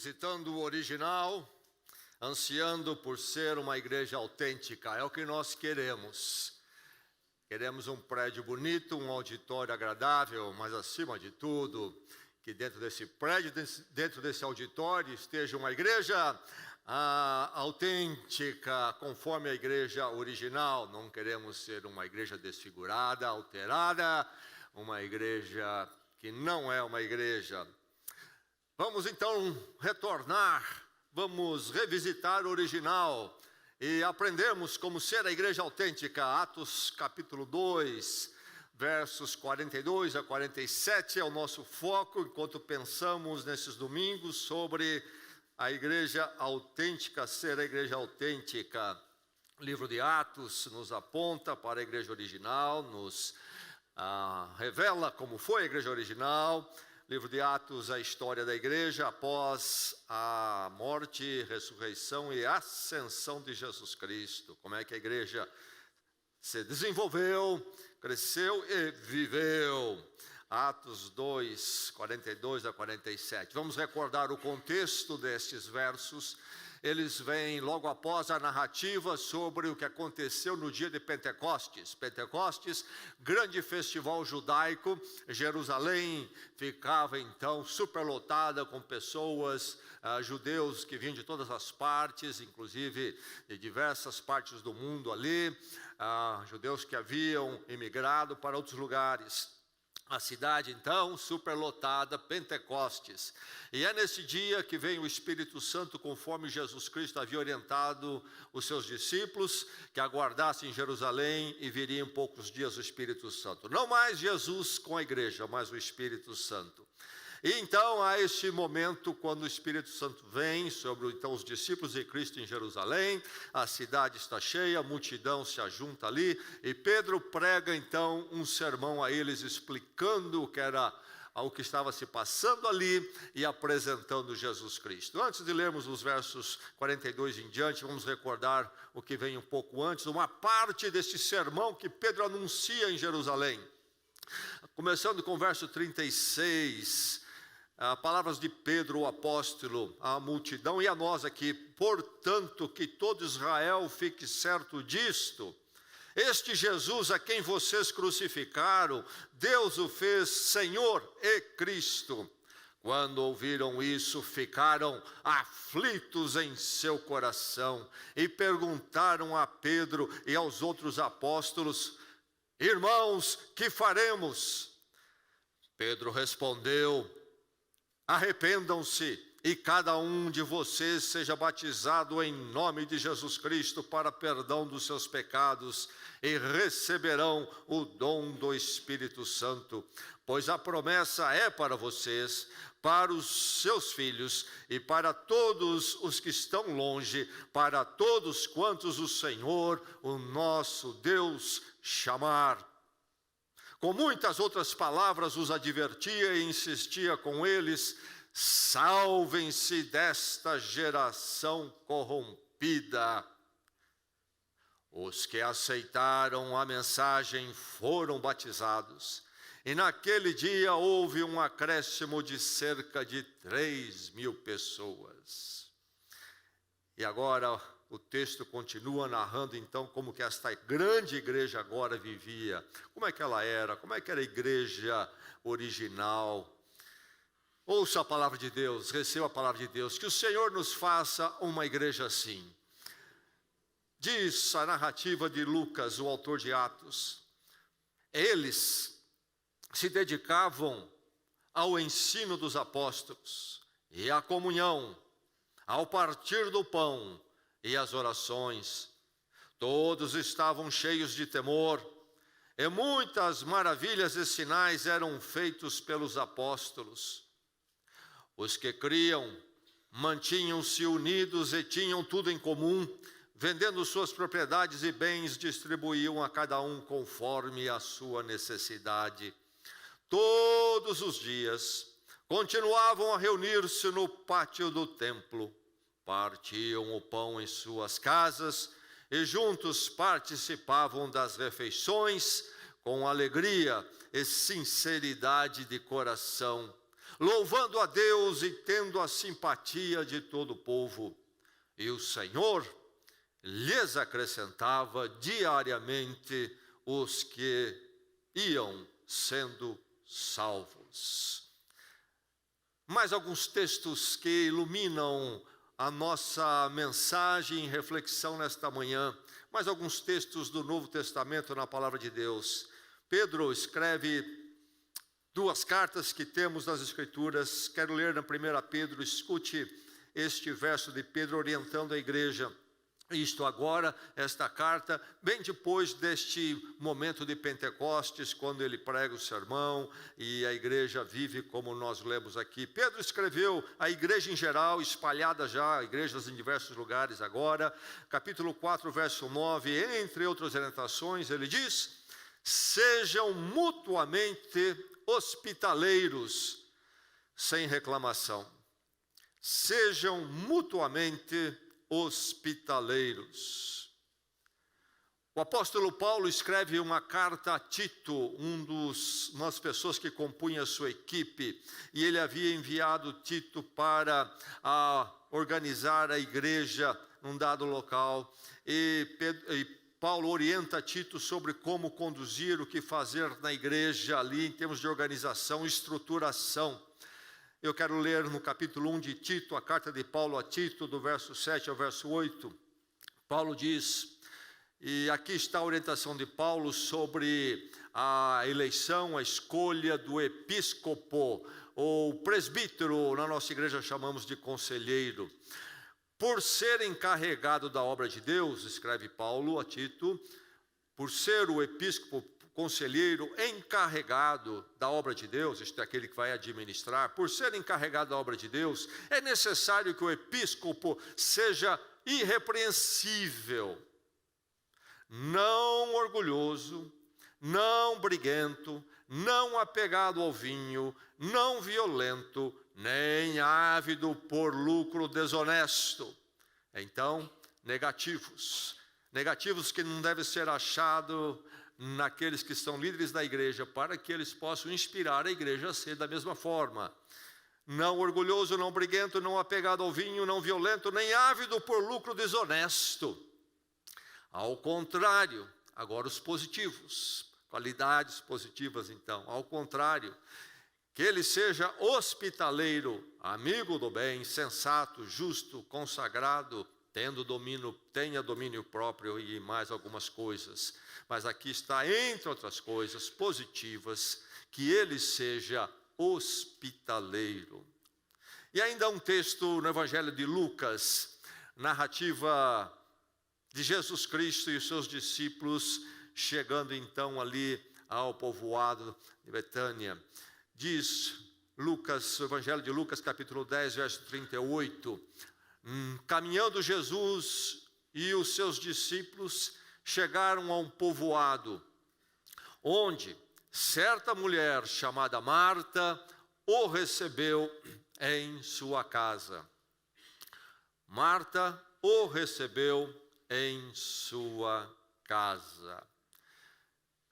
revisitando o original, ansiando por ser uma igreja autêntica. É o que nós queremos. Queremos um prédio bonito, um auditório agradável, mas acima de tudo, que dentro desse prédio, dentro desse auditório, esteja uma igreja autêntica, conforme a igreja original. Não queremos ser uma igreja desfigurada, alterada, uma igreja que não é uma igreja. Vamos então retornar, vamos revisitar o original e aprendermos como ser a igreja autêntica. Atos capítulo 2, versos 42 a 47 é o nosso foco, enquanto pensamos nesses domingos sobre a igreja autêntica, ser a igreja autêntica. O livro de Atos nos aponta para a igreja original, nos revela como foi a igreja original. Livro de Atos, a história da igreja após a morte, ressurreição e ascensão de Jesus Cristo. Como é que a igreja se desenvolveu, cresceu e viveu. Atos 2, 42 a 47. Vamos recordar o contexto destes versos. Eles vêm logo após a narrativa sobre o que aconteceu no dia de Pentecostes. Pentecostes, grande festival judaico. Jerusalém ficava então superlotada com pessoas, judeus que vinham de todas as partes, inclusive de diversas partes do mundo ali, judeus que haviam emigrado para outros lugares. A cidade, então, superlotada, Pentecostes. E é nesse dia que vem o Espírito Santo, conforme Jesus Cristo havia orientado os seus discípulos, que aguardassem em Jerusalém e viria em poucos dias o Espírito Santo. Não mais Jesus com a igreja, mas o Espírito Santo. E então há este momento quando o Espírito Santo vem sobre então os discípulos de Cristo em Jerusalém, a cidade está cheia, a multidão se ajunta ali, e Pedro prega então um sermão a eles explicando o que estava se passando ali e apresentando Jesus Cristo. Antes de lermos os versos 42 em diante, vamos recordar o que vem um pouco antes, uma parte deste sermão que Pedro anuncia em Jerusalém. Começando com o verso 36, palavras de Pedro, o apóstolo, à multidão e a nós aqui. Portanto, que todo Israel fique certo disto: este Jesus a quem vocês crucificaram, Deus o fez Senhor e Cristo. Quando ouviram isso, ficaram aflitos em seu coração e perguntaram a Pedro e aos outros apóstolos: irmãos, que faremos? Pedro respondeu: arrependam-se e cada um de vocês seja batizado em nome de Jesus Cristo para perdão dos seus pecados e receberão o dom do Espírito Santo, pois a promessa é para vocês, para os seus filhos e para todos os que estão longe, para todos quantos o Senhor, o nosso Deus, chamar. Com muitas outras palavras os advertia e insistia com eles: salvem-se desta geração corrompida. Os que aceitaram a mensagem foram batizados, e naquele dia houve um acréscimo de cerca de 3.000 pessoas. E agora o texto continua narrando então como que esta grande igreja agora vivia. Como é que ela era? Como é que era a igreja original? Ouça a palavra de Deus, receba a palavra de Deus. Que o Senhor nos faça uma igreja assim. Diz a narrativa de Lucas, o autor de Atos. Eles se dedicavam ao ensino dos apóstolos e à comunhão, ao partir do pão e as orações. Todos estavam cheios de temor, e muitas maravilhas e sinais eram feitos pelos apóstolos. Os que criam mantinham-se unidos e tinham tudo em comum, vendendo suas propriedades e bens, distribuíam a cada um conforme a sua necessidade. Todos os dias continuavam a reunir-se no pátio do templo, partiam o pão em suas casas e juntos participavam das refeições com alegria e sinceridade de coração, louvando a Deus e tendo a simpatia de todo o povo. E o Senhor lhes acrescentava diariamente os que iam sendo salvos. Mais alguns textos que iluminam a nossa mensagem e reflexão nesta manhã. Mais alguns textos do Novo Testamento na Palavra de Deus. Pedro escreve 2 cartas que temos nas Escrituras. Quero ler na 1 Pedro, escute este verso de Pedro orientando a igreja. Isto agora, esta carta, bem depois deste momento de Pentecostes, quando ele prega o sermão e a igreja vive como nós lemos aqui. Pedro escreveu à igreja em geral, espalhada já, igrejas em diversos lugares agora, capítulo 4, verso 9, entre outras orientações, ele diz: sejam mutuamente hospitaleiros, sem reclamação. Sejam mutuamente hospitaleiros. O apóstolo Paulo escreve uma carta a Tito, umas pessoas que compunham a sua equipe, e ele havia enviado Tito para organizar a igreja num dado local, e Paulo orienta Tito sobre como conduzir, o que fazer na igreja ali em termos de organização e estruturação. Eu quero ler no capítulo 1 de Tito, a carta de Paulo a Tito, do verso 7 ao verso 8. Paulo diz, e aqui está a orientação de Paulo sobre a eleição, a escolha do episcopo, ou presbítero, na nossa igreja chamamos de conselheiro. Por ser encarregado da obra de Deus, escreve Paulo a Tito, por ser o episcopo, conselheiro encarregado da obra de Deus, este é aquele que vai administrar, por ser encarregado da obra de Deus, é necessário que o episcopo seja irrepreensível, não orgulhoso, não briguento, não apegado ao vinho, não violento, nem ávido por lucro desonesto. Então, negativos que não devem ser achados naqueles que são líderes da igreja, para que eles possam inspirar a igreja a ser da mesma forma. Não orgulhoso, não briguento, não apegado ao vinho, não violento, nem ávido por lucro desonesto. Ao contrário, agora os positivos, qualidades positivas então. Ao contrário, que ele seja hospitaleiro, amigo do bem, sensato, justo, consagrado, tenha domínio próprio e mais algumas coisas. Mas aqui está, entre outras coisas positivas, que ele seja hospitaleiro. E ainda um texto no Evangelho de Lucas, narrativa de Jesus Cristo e os seus discípulos, chegando então ali ao povoado de Betânia. Diz Lucas, o Evangelho de Lucas, capítulo 10, verso 38, caminhando Jesus e os seus discípulos chegaram a um povoado, onde certa mulher chamada Marta o recebeu em sua casa. Marta o recebeu em sua casa.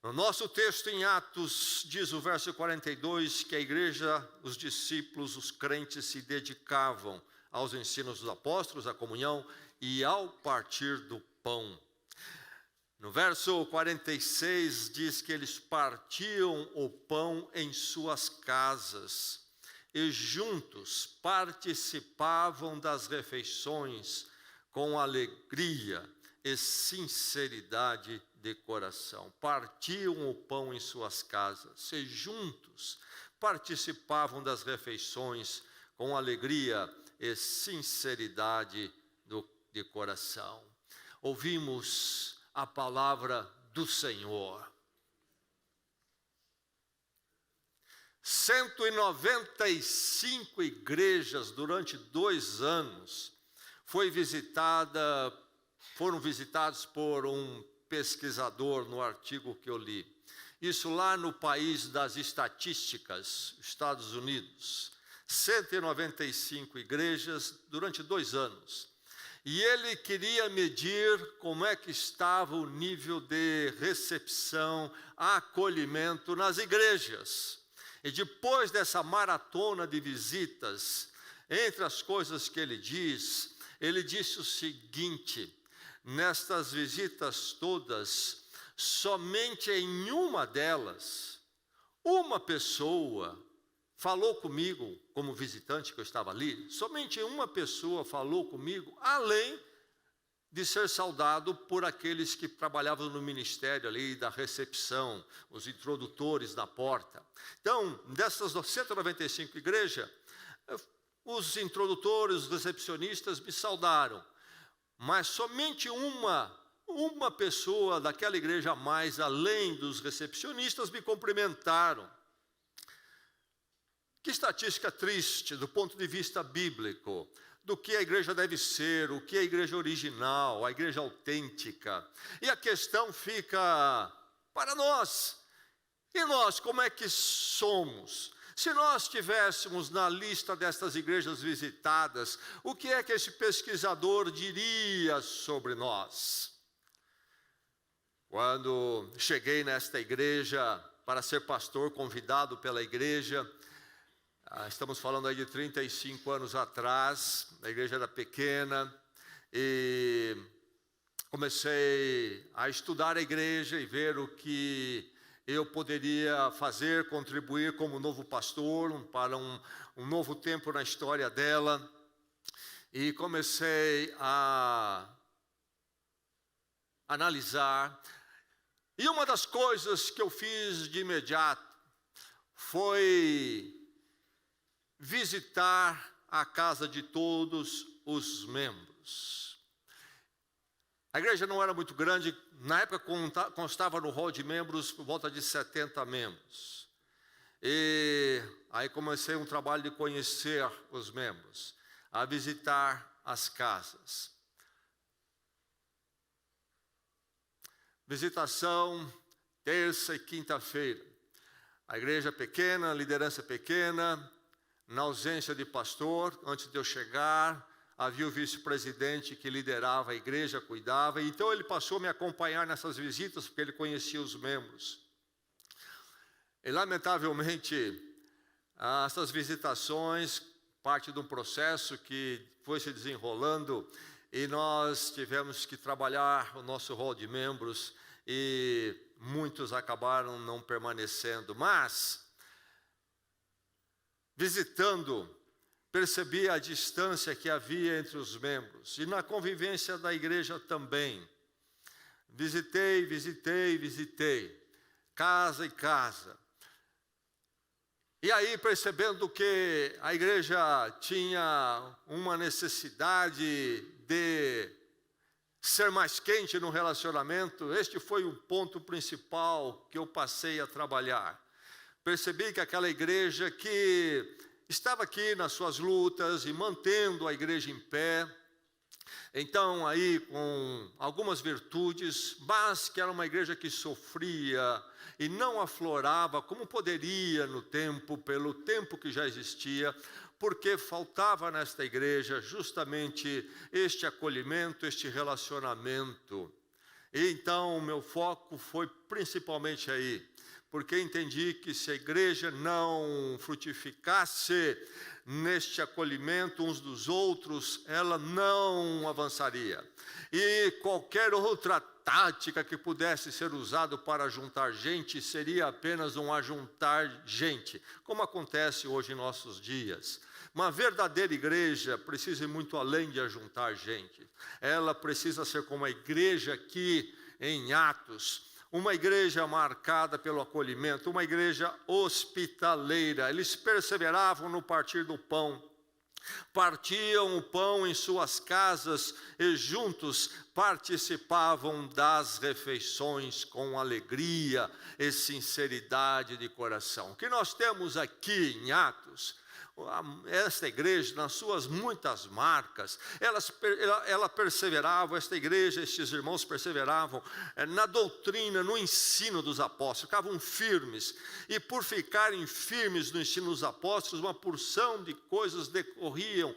No nosso texto em Atos, diz o verso 42, que a igreja, os discípulos, os crentes se dedicavam aos ensinos dos apóstolos, à comunhão e ao partir do pão. No verso 46 diz que eles partiam o pão em suas casas e juntos participavam das refeições com alegria e sinceridade de coração. Partiam o pão em suas casas e juntos participavam das refeições com alegria e sinceridade de coração. Ouvimos a palavra do Senhor. 195 igrejas durante 2 anos foram visitados por um pesquisador no artigo que eu li. Isso lá no país das estatísticas, Estados Unidos. 195 igrejas durante 2 anos. E ele queria medir como é que estava o nível de recepção, acolhimento nas igrejas. E depois dessa maratona de visitas, entre as coisas que ele disse o seguinte: nestas visitas todas, somente em uma delas, uma pessoa falou comigo, como visitante que eu estava ali, somente uma pessoa falou comigo, além de ser saudado por aqueles que trabalhavam no ministério ali da recepção, os introdutores da porta. Então, dessas 195 igrejas, os introdutores, os recepcionistas me saudaram, mas somente uma pessoa daquela igreja a mais, além dos recepcionistas, me cumprimentaram. Que estatística triste do ponto de vista bíblico, do que a igreja deve ser, o que é a igreja original, a igreja autêntica. E a questão fica para nós. E nós, como é que somos? Se nós estivéssemos na lista destas igrejas visitadas, o que é que esse pesquisador diria sobre nós? Quando cheguei nesta igreja para ser pastor, convidado pela igreja, estamos falando aí de 35 anos atrás, a igreja era pequena, e comecei a estudar a igreja e ver o que eu poderia fazer, contribuir como novo pastor, para um novo tempo na história dela, e comecei a analisar, e uma das coisas que eu fiz de imediato foi visitar a casa de todos os membros. A igreja não era muito grande, na época constava no hall de membros por volta de 70 membros. E aí comecei um trabalho de conhecer os membros, a visitar as casas. Visitação terça e quinta-feira. A igreja pequena, a liderança pequena. Na ausência de pastor, antes de eu chegar, havia o vice-presidente que liderava a igreja, cuidava. Então ele passou a me acompanhar nessas visitas, porque ele conhecia os membros. E lamentavelmente, essas visitações, parte de um processo que foi se desenrolando, e nós tivemos que trabalhar o nosso rol de membros, e muitos acabaram não permanecendo. Mas, visitando, percebi a distância que havia entre os membros, e na convivência da igreja também. Visitei, casa e casa. E aí, percebendo que a igreja tinha uma necessidade de ser mais quente no relacionamento, este foi o ponto principal que eu passei a trabalhar. Percebi que aquela igreja que estava aqui nas suas lutas e mantendo a igreja em pé, então aí com algumas virtudes, mas que era uma igreja que sofria e não aflorava como poderia no tempo, pelo tempo que já existia, porque faltava nesta igreja justamente este acolhimento, este relacionamento. E então o meu foco foi principalmente aí, porque entendi que se a igreja não frutificasse neste acolhimento uns dos outros, ela não avançaria. E qualquer outra tática que pudesse ser usado para juntar gente seria apenas um ajuntar gente, como acontece hoje em nossos dias. Uma verdadeira igreja precisa ir muito além de ajuntar gente. Ela precisa ser como a igreja aqui em Atos, uma igreja marcada pelo acolhimento, uma igreja hospitaleira. Eles perseveravam no partir do pão, partiam o pão em suas casas e juntos participavam das refeições com alegria e sinceridade de coração. O que nós temos aqui em Atos, esta igreja, nas suas muitas marcas, ela perseverava, esta igreja, estes irmãos perseveravam na doutrina, no ensino dos apóstolos, ficavam firmes, e por ficarem firmes no ensino dos apóstolos, uma porção de coisas decorriam,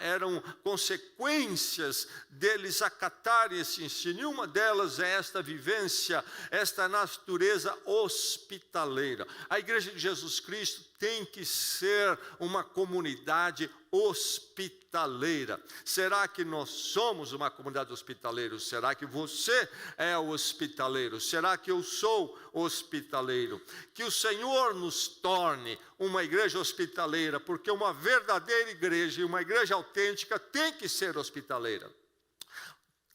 eram consequências deles acatarem esse ensino, e uma delas é esta vivência, esta natureza hospitaleira. A igreja de Jesus Cristo tem que ser uma comunidade hospitaleira. Será que nós somos uma comunidade hospitaleira? Será que você é hospitaleiro? Será que eu sou hospitaleiro? Que o Senhor nos torne uma igreja hospitaleira, porque uma verdadeira igreja e uma igreja autêntica tem que ser hospitaleira.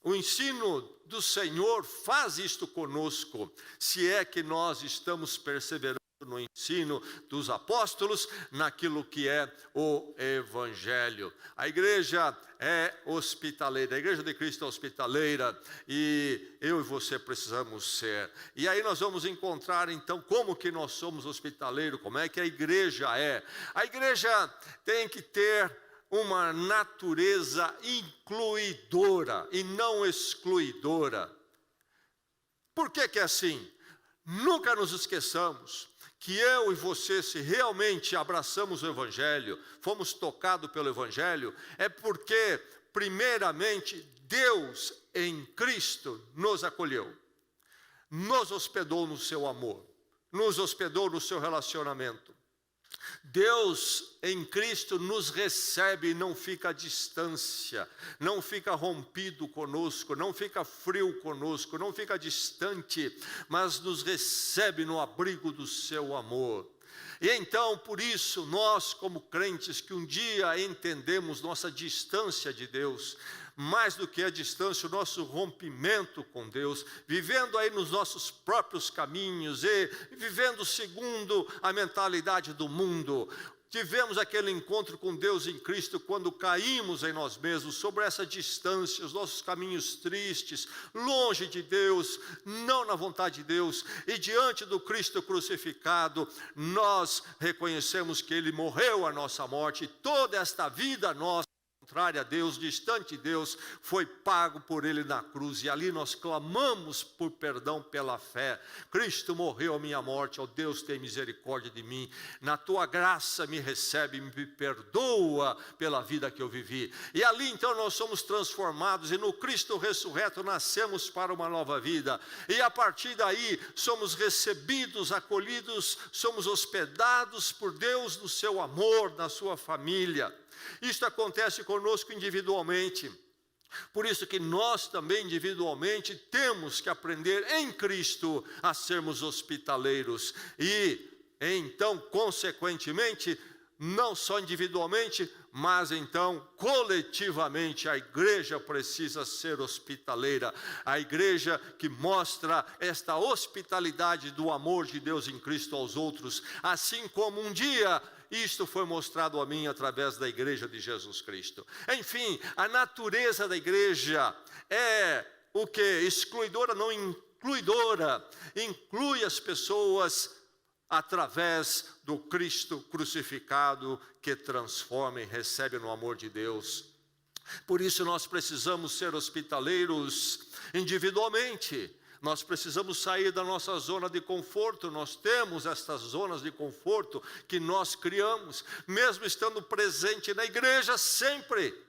O ensino do Senhor faz isto conosco, se é que nós estamos perseverando no ensino dos apóstolos, naquilo que é o Evangelho. A igreja é hospitaleira, a igreja de Cristo é hospitaleira, e eu e você precisamos ser. E aí nós vamos encontrar então como que nós somos hospitaleiros, como é que a igreja é. A igreja tem que ter uma natureza incluidora e não excluidora. Por que que é assim? Nunca nos esqueçamos que eu e você, se realmente abraçamos o Evangelho, fomos tocados pelo Evangelho, é porque, primeiramente, Deus em Cristo nos acolheu, nos hospedou no seu amor, nos hospedou no seu relacionamento. Deus em Cristo nos recebe e não fica à distância, não fica rompido conosco, não fica frio conosco, não fica distante, mas nos recebe no abrigo do seu amor. E então, por isso, nós como crentes que um dia entendemos nossa distância de Deus, mais do que a distância, o nosso rompimento com Deus, vivendo aí nos nossos próprios caminhos e vivendo segundo a mentalidade do mundo. Tivemos aquele encontro com Deus em Cristo quando caímos em nós mesmos, sobre essa distância, os nossos caminhos tristes, longe de Deus, não na vontade de Deus, e diante do Cristo crucificado, nós reconhecemos que Ele morreu a nossa morte, e toda esta vida nossa, contrária a Deus, distante de Deus, foi pago por Ele na cruz, e ali nós clamamos por perdão pela fé. Cristo morreu a minha morte, ó Deus, tem misericórdia de mim, na tua graça me recebe, me perdoa pela vida que eu vivi, e ali então nós somos transformados, e no Cristo ressurreto nascemos para uma nova vida, e a partir daí somos recebidos, acolhidos, somos hospedados por Deus no seu amor, na sua família. Isto acontece conosco individualmente, por isso que nós também individualmente temos que aprender em Cristo a sermos hospitaleiros, e então consequentemente, não só individualmente, mas então coletivamente a igreja precisa ser hospitaleira, a igreja que mostra esta hospitalidade do amor de Deus em Cristo aos outros, assim como um dia isto foi mostrado a mim através da igreja de Jesus Cristo. Enfim, a natureza da igreja é o que? Excluidora, não incluidora. Inclui as pessoas através do Cristo crucificado, que transforma e recebe no amor de Deus. Por isso nós precisamos ser hospitaleiros individualmente. Nós precisamos sair da nossa zona de conforto. Nós temos estas zonas de conforto que nós criamos, mesmo estando presente na igreja sempre.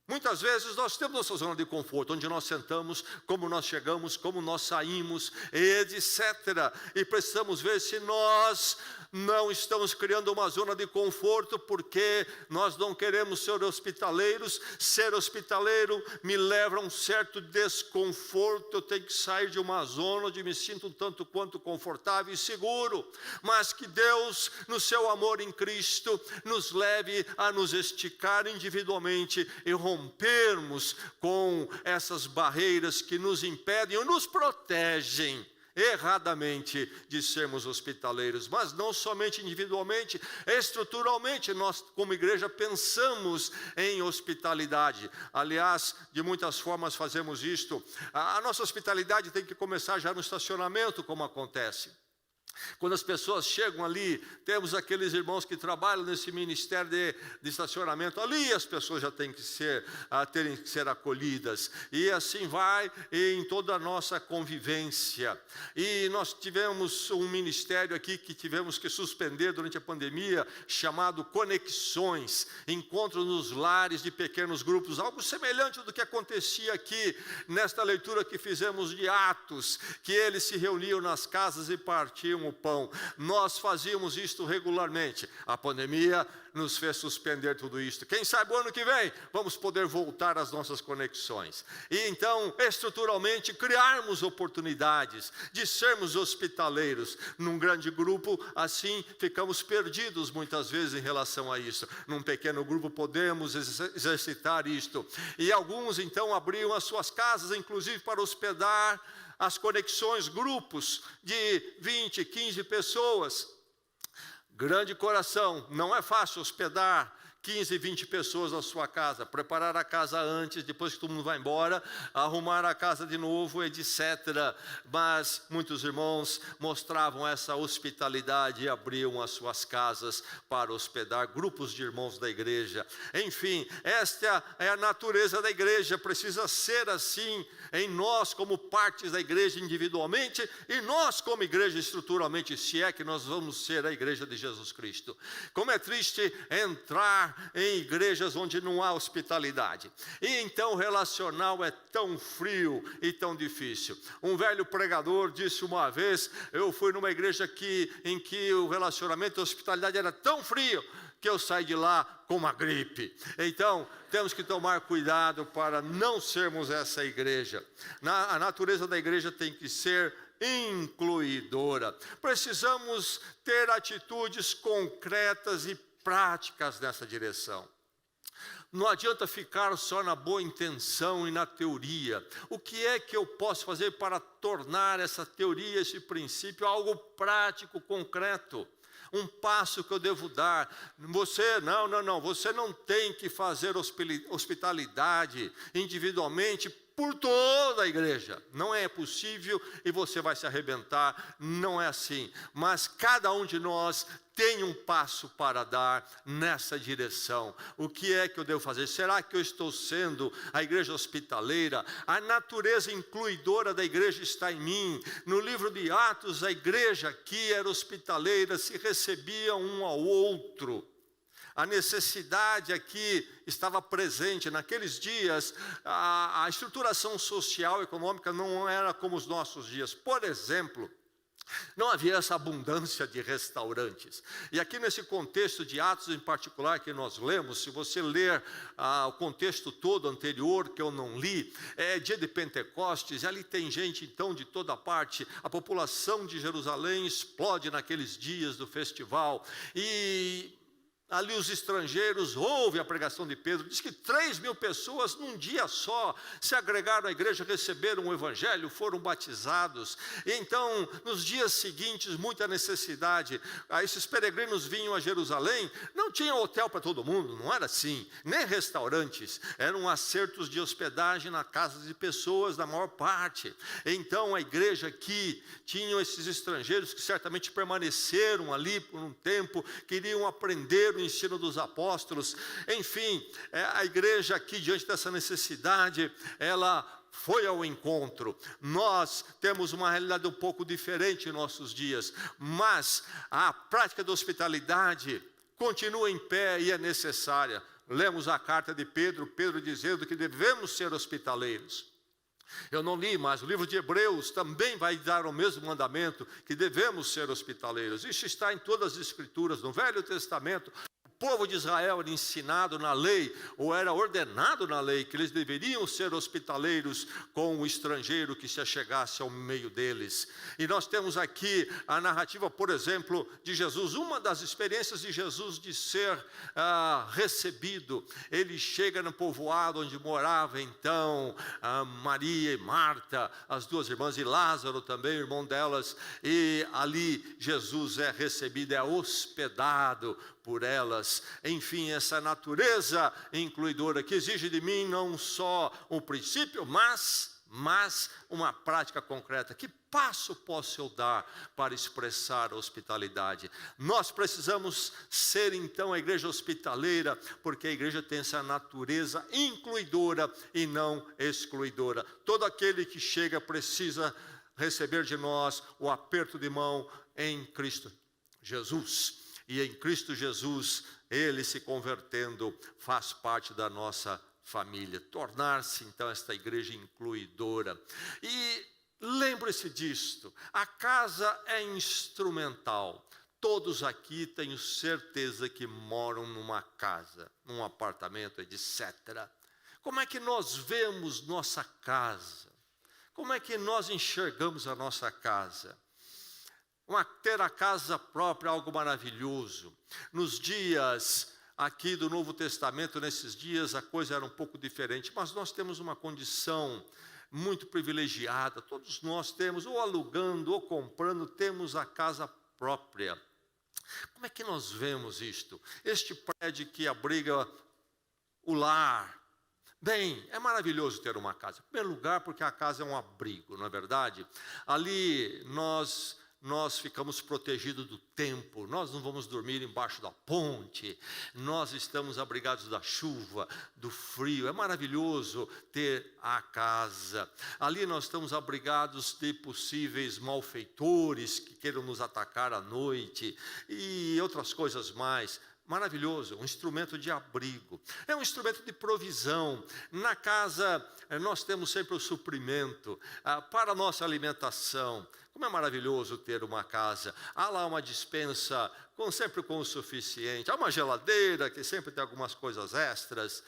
Muitas vezes nós temos nossa zona de conforto, onde nós sentamos, como nós chegamos, como nós saímos, etc. E precisamos ver se nós não estamos criando uma zona de conforto, porque nós não queremos ser hospitaleiros. Ser hospitaleiro me leva a um certo desconforto, eu tenho que sair de uma zona onde me sinto um tanto quanto confortável e seguro, mas que Deus, no seu amor em Cristo, nos leve a nos esticar individualmente e rompermos com essas barreiras que nos impedem ou nos protegem erradamente de sermos hospitaleiros. Mas não somente individualmente, estruturalmente nós como igreja pensamos em hospitalidade. Aliás, de muitas formas fazemos isto. A nossa hospitalidade tem que começar já no estacionamento, como acontece. Quando as pessoas chegam ali, temos aqueles irmãos que trabalham nesse ministério de estacionamento. Ali as pessoas já terem que ser acolhidas. E assim vai em toda a nossa convivência. E nós tivemos um ministério aqui que tivemos que suspender durante a pandemia, chamado Conexões. Encontros nos lares de pequenos grupos. Algo semelhante do que acontecia aqui, nesta leitura que fizemos de Atos, que eles se reuniam nas casas e partiam o pão. Nós fazíamos isto regularmente. A pandemia nos fez suspender tudo isto. Quem sabe o ano que vem vamos poder voltar às nossas conexões. E então, estruturalmente, criarmos oportunidades de sermos hospitaleiros. Num grande grupo, assim, ficamos perdidos muitas vezes em relação a isso. Num pequeno grupo podemos exercitar isto. E alguns, então, abriam as suas casas, inclusive para hospedar as conexões, grupos de 20, 15 pessoas. Grande coração, não é fácil hospedar 15, 20 pessoas na sua casa, preparar a casa antes, depois que todo mundo vai embora, arrumar a casa de novo, etc. Mas muitos irmãos mostravam essa hospitalidade e abriam as suas casas para hospedar grupos de irmãos da igreja. Enfim, esta é a natureza da igreja, precisa ser assim em nós como partes da igreja individualmente e nós como igreja estruturalmente, se é que nós vamos ser a igreja de Jesus Cristo. Como é triste entrar em igrejas onde não há hospitalidade. E então o relacional é tão frio e tão difícil. Um velho pregador disse uma vez, eu fui numa igreja em que o relacionamento e a hospitalidade era tão frio, que eu saí de lá com uma gripe. Então, temos que tomar cuidado para não sermos essa igreja. A natureza da igreja tem que ser incluidora. Precisamos ter atitudes concretas e práticas nessa direção. Não adianta ficar só na boa intenção e na teoria. O que é que eu posso fazer para tornar essa teoria, esse princípio, algo prático, concreto? Um passo que eu devo dar. Você não tem que fazer hospitalidade individualmente por toda a igreja. Não é possível e você vai se arrebentar. Não é assim. Mas cada um de nós tem um passo para dar nessa direção. O que é que eu devo fazer? Será que eu estou sendo a igreja hospitaleira? A natureza incluidora da igreja está em mim. No livro de Atos, a igreja aqui era hospitaleira, se recebia um ao outro. A necessidade aqui estava presente. Naqueles dias, a estruturação social e econômica não era como os nossos dias. Por exemplo, não havia essa abundância de restaurantes. E aqui nesse contexto de Atos em particular que nós lemos, se você ler o contexto todo anterior, que eu não li, é dia de Pentecostes, e ali tem gente então de toda parte. A população de Jerusalém explode naqueles dias do festival. E ali os estrangeiros ouvem a pregação de Pedro. Diz que 3.000 pessoas num dia só se agregaram à igreja, receberam o evangelho, foram batizados. E então, nos dias seguintes, muita necessidade. Esses peregrinos vinham a Jerusalém, não tinha hotel para todo mundo, não era assim, nem restaurantes. Eram acertos de hospedagem na casa de pessoas, da maior parte. Então, a igreja aqui, tinham esses estrangeiros que certamente permaneceram ali por um tempo, queriam aprender o ensino dos apóstolos. Enfim, a igreja aqui, diante dessa necessidade, ela foi ao encontro. Nós temos uma realidade um pouco diferente em nossos dias, mas a prática da hospitalidade continua em pé e é necessária. Lemos a carta de Pedro dizendo que devemos ser hospitaleiros. Eu não li, mas o livro de Hebreus também vai dar o mesmo mandamento, que devemos ser hospitaleiros. Isso está em todas as escrituras. No Velho Testamento, o povo de Israel era ensinado na lei, ou era ordenado na lei, que eles deveriam ser hospitaleiros com o estrangeiro que se achegasse ao meio deles. E nós temos aqui a narrativa, por exemplo, de Jesus. Uma das experiências de Jesus de ser recebido. Ele chega no povoado onde morava então Maria e Marta, as duas irmãs, e Lázaro também, irmão delas. E ali Jesus é recebido, é hospedado por elas. Enfim, essa natureza incluidora que exige de mim não só o princípio, mas mas uma prática concreta. Que passo posso eu dar para expressar a hospitalidade? Nós precisamos ser então a igreja hospitaleira, porque a igreja tem essa natureza incluidora e não excluidora. Todo aquele que chega precisa receber de nós o aperto de mão em Cristo Jesus. E em Cristo Jesus, ele se convertendo faz parte da nossa família. Tornar-se então esta igreja incluidora. E lembre-se disto, a casa é instrumental. Todos aqui tenho certeza que moram numa casa, num apartamento, etc. Como é que nós vemos nossa casa? Como é que nós enxergamos a nossa casa? Ter a casa própria é algo maravilhoso. Nos dias aqui do Novo Testamento, nesses dias, a coisa era um pouco diferente, mas nós temos uma condição muito privilegiada. Todos nós temos, ou alugando, ou comprando, temos a casa própria. Como é que nós vemos isto? Este prédio que abriga o lar. Bem, é maravilhoso ter uma casa. Em primeiro lugar, porque a casa é um abrigo, não é verdade? Ali nós ficamos protegidos do tempo, nós não vamos dormir embaixo da ponte, nós estamos abrigados da chuva, do frio. É maravilhoso ter a casa. Ali nós estamos abrigados de possíveis malfeitores que queiram nos atacar à noite e outras coisas mais. Maravilhoso, um instrumento de abrigo, é um instrumento de provisão. Na casa nós temos sempre o suprimento para a nossa alimentação. Como é maravilhoso ter uma casa. Há lá uma despensa sempre com o suficiente, há uma geladeira que sempre tem algumas coisas extras.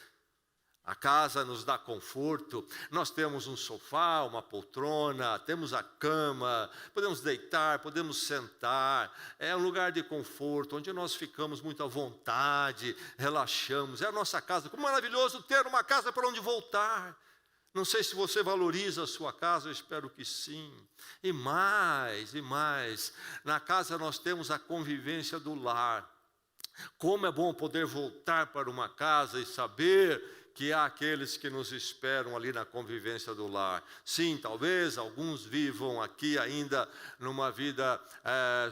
A casa nos dá conforto, nós temos um sofá, uma poltrona, temos a cama, podemos deitar, podemos sentar, é um lugar de conforto, onde nós ficamos muito à vontade, relaxamos, é a nossa casa. Como maravilhoso ter uma casa para onde voltar. Não sei se você valoriza a sua casa, eu espero que sim. E mais, na casa nós temos a convivência do lar. Como é bom poder voltar para uma casa e saber que há aqueles que nos esperam ali na convivência do lar. Sim, talvez alguns vivam aqui ainda numa vida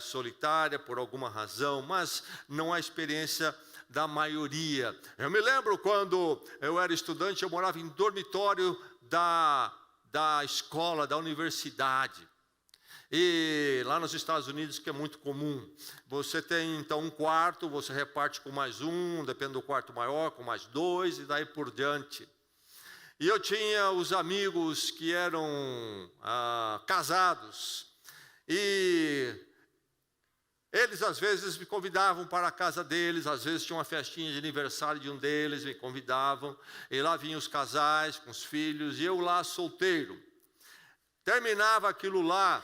solitária por alguma razão, mas não há experiência da maioria. Eu me lembro quando eu era estudante, eu morava em dormitório da escola, da universidade. E lá nos Estados Unidos, que é muito comum, você tem então um quarto, você reparte com mais um, depende do quarto maior, com mais dois e daí por diante. E eu tinha os amigos que eram casados e eles às vezes me convidavam para a casa deles, às vezes tinha uma festinha de aniversário de um deles, me convidavam, e lá vinham os casais com os filhos, e eu lá solteiro. Terminava aquilo lá,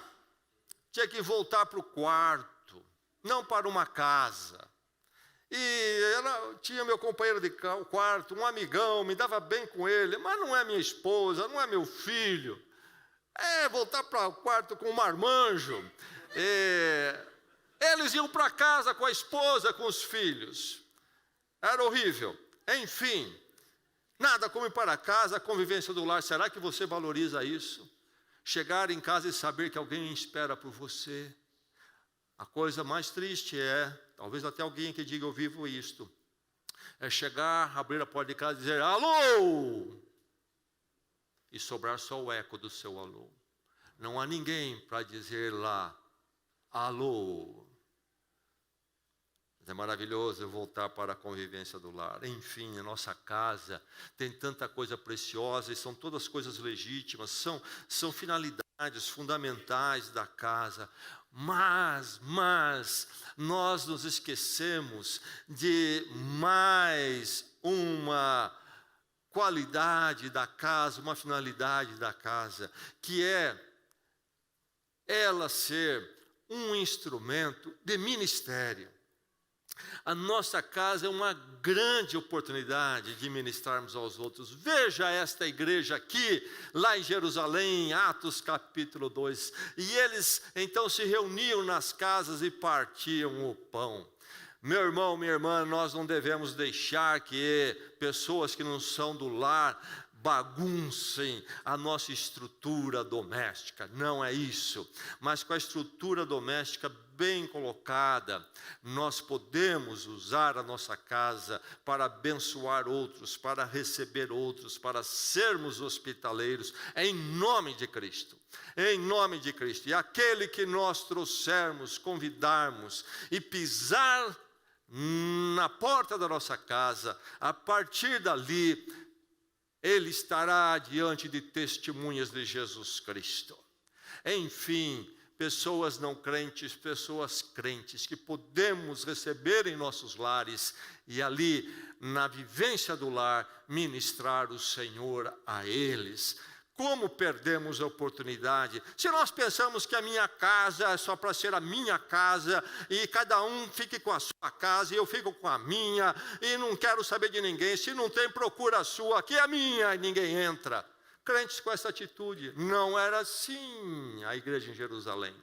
tinha que voltar para o quarto, não para uma casa. E tinha meu companheiro de quarto, um amigão, me dava bem com ele, mas não é minha esposa, não é meu filho. É voltar para o quarto com um marmanjo. Eles iam para casa com a esposa, com os filhos. Era horrível. Enfim, nada como ir para casa, a convivência do lar. Será que você valoriza isso? Chegar em casa e saber que alguém espera por você. A coisa mais triste talvez até alguém que diga eu vivo isto, é chegar, abrir a porta de casa e dizer alô, e sobrar só o eco do seu alô. Não há ninguém para dizer lá alô. É maravilhoso voltar para a convivência do lar. Enfim, a nossa casa tem tanta coisa preciosa e são todas coisas legítimas, são finalidades fundamentais da casa. Mas nós nos esquecemos de mais uma qualidade da casa, uma finalidade da casa, que é ela ser um instrumento de ministério. A nossa casa é uma grande oportunidade de ministrarmos aos outros. Veja esta igreja aqui, lá em Jerusalém, Atos capítulo 2. E eles então se reuniam nas casas e partiam o pão. Meu irmão, minha irmã, nós não devemos deixar que pessoas que não são do lar baguncem a nossa estrutura doméstica, não é isso. Mas com a estrutura doméstica bem colocada, nós podemos usar a nossa casa para abençoar outros, para receber outros, para sermos hospitaleiros, em nome de Cristo. Em nome de Cristo. E aquele que nós trouxermos, convidarmos e pisar na porta da nossa casa, a partir dali, ele estará diante de testemunhas de Jesus Cristo. Enfim, pessoas não crentes, pessoas crentes, que podemos receber em nossos lares e ali, na vivência do lar, ministrar o Senhor a eles. Como perdemos a oportunidade? Se nós pensamos que a minha casa é só para ser a minha casa, e cada um fique com a sua casa, e eu fico com a minha, e não quero saber de ninguém, se não tem, procura a sua, aqui é a minha, e ninguém entra. Crentes com essa atitude. Não era assim a igreja em Jerusalém.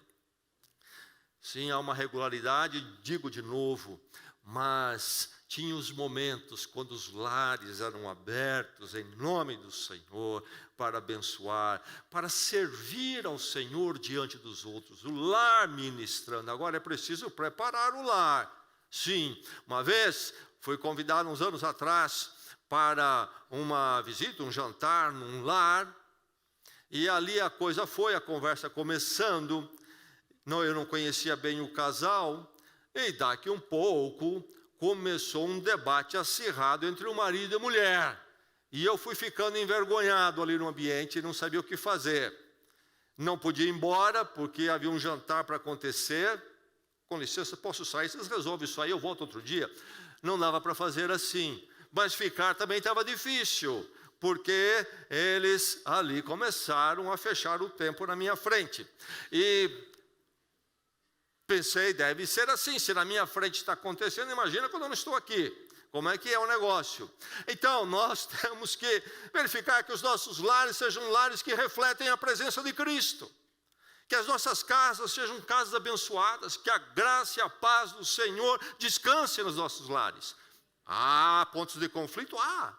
Sim, há uma regularidade, digo de novo, mas tinha os momentos quando os lares eram abertos em nome do Senhor para abençoar, para servir ao Senhor diante dos outros, o lar ministrando. Agora é preciso preparar o lar. Sim, uma vez fui convidado uns anos atrás para uma visita, um jantar num lar, e ali a coisa foi, a conversa começando, eu não conhecia bem o casal, e daqui um pouco começou um debate acirrado entre o marido e a mulher. E eu fui ficando envergonhado ali no ambiente e não sabia o que fazer. Não podia ir embora, porque havia um jantar para acontecer. Com licença, posso sair? Vocês resolvem isso aí, eu volto outro dia. Não dava para fazer assim. Mas ficar também estava difícil, porque eles ali começaram a fechar o tempo na minha frente. E pensei, deve ser assim, se na minha frente está acontecendo, imagina quando eu não estou aqui. Como é que é o negócio? Então, nós temos que verificar que os nossos lares sejam lares que refletem a presença de Cristo. Que as nossas casas sejam casas abençoadas, que a graça e a paz do Senhor descansem nos nossos lares. Há pontos de conflito? Há.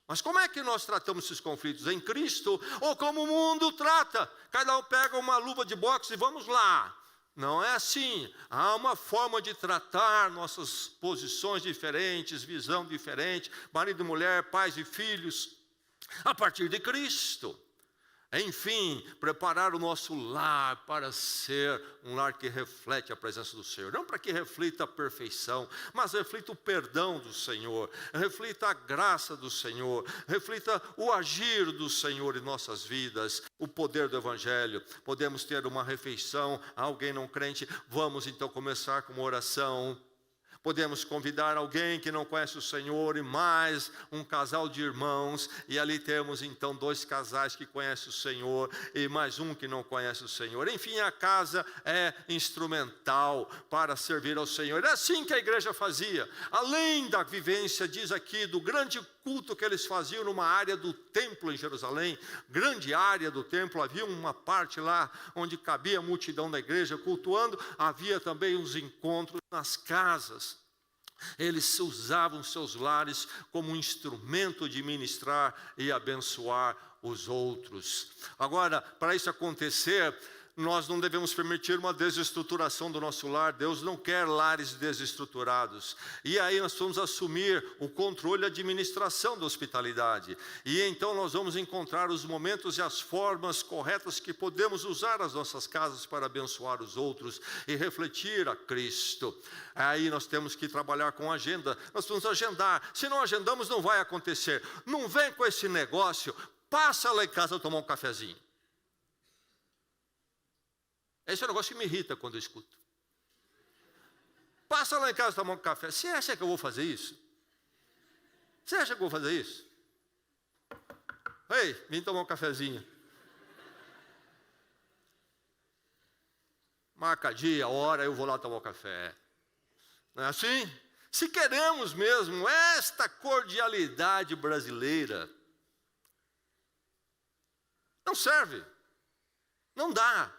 Mas como é que nós tratamos esses conflitos? Em Cristo ou como o mundo trata? Cada um pega uma luva de boxe e vamos lá. Não é assim. Há uma forma de tratar nossas posições diferentes, visão diferente, marido e mulher, pais e filhos, a partir de Cristo. Enfim, preparar o nosso lar para ser um lar que reflete a presença do Senhor. Não para que reflita a perfeição, mas reflita o perdão do Senhor, reflita a graça do Senhor, reflita o agir do Senhor em nossas vidas, o poder do Evangelho. Podemos ter uma refeição, alguém não crente, vamos então começar com uma oração. Podemos convidar alguém que não conhece o Senhor e mais um casal de irmãos. E ali temos então 2 casais que conhecem o Senhor e mais um que não conhece o Senhor. Enfim, a casa é instrumental para servir ao Senhor. É assim que a igreja fazia. Além da vivência, diz aqui, do grande culto que eles faziam numa área do templo em Jerusalém. Grande área do templo. Havia uma parte lá onde cabia a multidão da igreja cultuando. Havia também os encontros nas casas. Eles usavam seus lares como um instrumento de ministrar e abençoar os outros. Agora, para isso acontecer, nós não devemos permitir uma desestruturação do nosso lar. Deus não quer lares desestruturados. E aí nós vamos assumir o controle e a administração da hospitalidade. E então nós vamos encontrar os momentos e as formas corretas que podemos usar as nossas casas para abençoar os outros e refletir a Cristo. Aí nós temos que trabalhar com agenda. Nós vamos agendar. Se não agendamos, não vai acontecer. Não vem com esse negócio. Passa lá em casa tomar um cafezinho. Esse é um negócio que me irrita quando eu escuto. Passa lá em casa tomar um café. Você acha que eu vou fazer isso? Você acha que eu vou fazer isso? Ei, vim tomar um cafezinho. Marca dia, hora, eu vou lá tomar um café. Não é assim? Se queremos mesmo esta cordialidade brasileira, não serve. Não dá.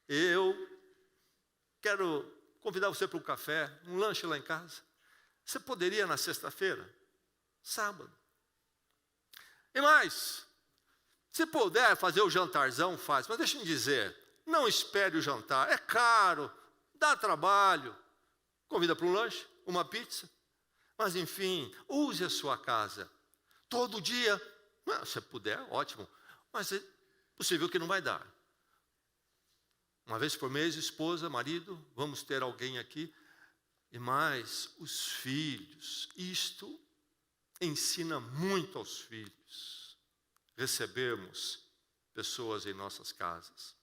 Eu quero convidar você para um café, um lanche lá em casa. Você poderia na sexta-feira, sábado, E mais, se puder fazer o jantarzão, faz. Mas deixa eu dizer, não espere o jantar. É caro, dá trabalho. Convida para um lanche, uma pizza. Mas enfim, use a sua casa. Todo dia, se puder, ótimo. Mas é possível que não vai dar. Uma vez por mês, esposa, marido, vamos ter alguém aqui. E mais, os filhos. Isto ensina muito aos filhos. Recebermos pessoas em nossas casas.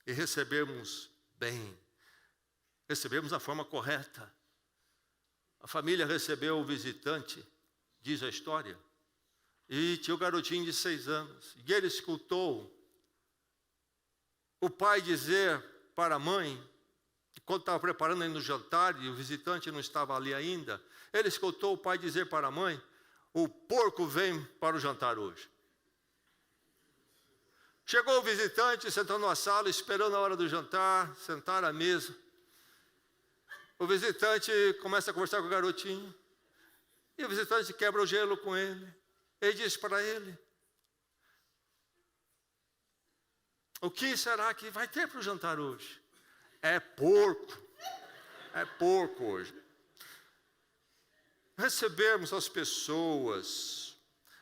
E recebermos bem. Recebermos da forma correta. A família recebeu o visitante, diz a história. E tinha o garotinho de 6 anos. E ele escutou o pai dizer para a mãe, quando estava preparando no jantar, e o visitante não estava ali ainda, ele escutou o pai dizer para a mãe, o porco vem para o jantar hoje. Chegou o visitante, sentou na sala, esperando a hora do jantar, sentar à mesa. O visitante começa a conversar com o garotinho, e o visitante quebra o gelo com ele. Ele diz para ele, o que será que vai ter para o jantar hoje? É porco hoje. Recebermos as pessoas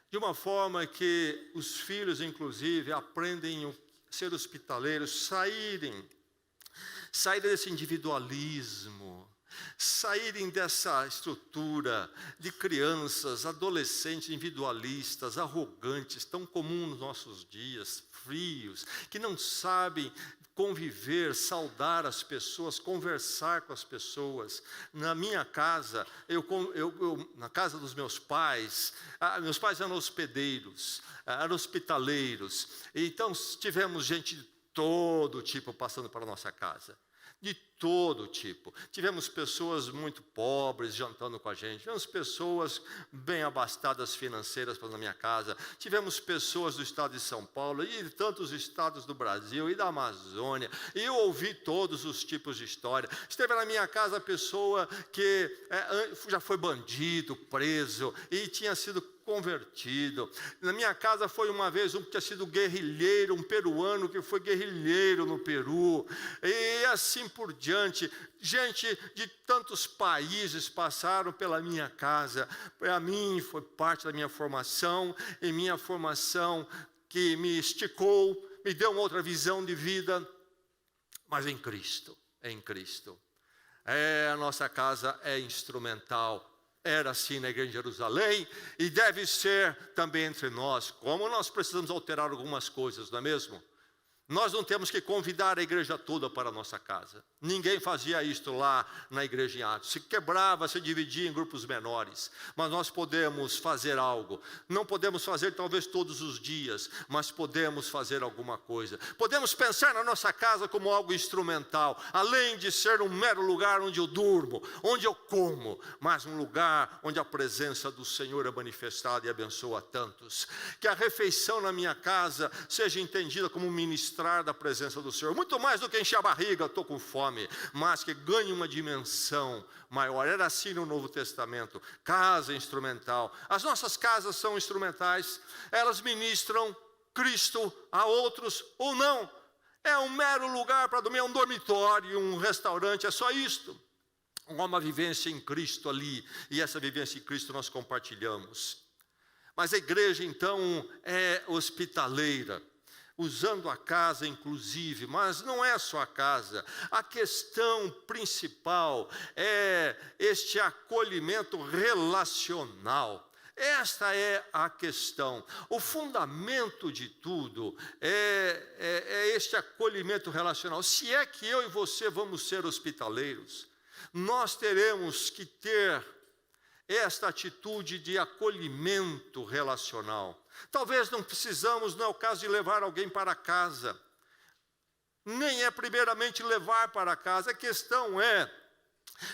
de uma forma que os filhos, inclusive, aprendem a ser hospitaleiros, saírem desse individualismo, saírem dessa estrutura de crianças, adolescentes individualistas, arrogantes, tão comum nos nossos dias, frios, que não sabem conviver, saudar as pessoas, conversar com as pessoas. Na minha casa, na casa dos meus pais eram hospedeiros, eram hospitaleiros. Então tivemos gente de todo tipo passando para a nossa casa. De todo tipo. Tivemos pessoas muito pobres jantando com a gente. Tivemos pessoas bem abastadas financeiras na minha casa. Tivemos pessoas do estado de São Paulo e de tantos estados do Brasil e da Amazônia. E eu ouvi todos os tipos de história. Esteve na minha casa a pessoa que já foi bandido, preso e tinha sido convertido. Na minha casa foi uma vez um que tinha sido guerrilheiro, um peruano que foi guerrilheiro no Peru, e assim por diante. Gente de tantos países passaram pela minha casa. Para mim foi parte da minha formação, e minha formação que me esticou, me deu uma outra visão de vida, mas em Cristo, em Cristo. A nossa casa é instrumental. Era assim na igreja de Jerusalém e deve ser também entre nós. Como nós precisamos alterar algumas coisas, não é mesmo? Nós não temos que convidar a igreja toda para a nossa casa. Ninguém fazia isto lá na igreja em Atos. Se quebrava, se dividia em grupos menores. Mas nós podemos fazer algo. Não podemos fazer talvez todos os dias, mas podemos fazer alguma coisa. Podemos pensar na nossa casa como algo instrumental, além de ser um mero lugar onde eu durmo, onde eu como, mas um lugar onde a presença do Senhor é manifestada e abençoa tantos. Que a refeição na minha casa seja entendida como um ministrar da presença do Senhor, muito mais do que encher a barriga, estou com fome, mas que ganhe uma dimensão maior. Era assim no Novo Testamento, casa instrumental. As nossas casas são instrumentais, elas ministram Cristo a outros ou não. É um mero lugar para dormir, é um dormitório, um restaurante, é só isto. Há uma vivência em Cristo ali, e essa vivência em Cristo nós compartilhamos. Mas a igreja então é hospitaleira, usando a casa inclusive, mas não é só a casa. A questão principal é este acolhimento relacional. Esta é a questão. O fundamento de tudo é este acolhimento relacional. Se é que eu e você vamos ser hospitaleiros, nós teremos que ter esta atitude de acolhimento relacional. Talvez não precisamos, não é o caso de levar alguém para casa. Nem é primeiramente levar para casa. A questão é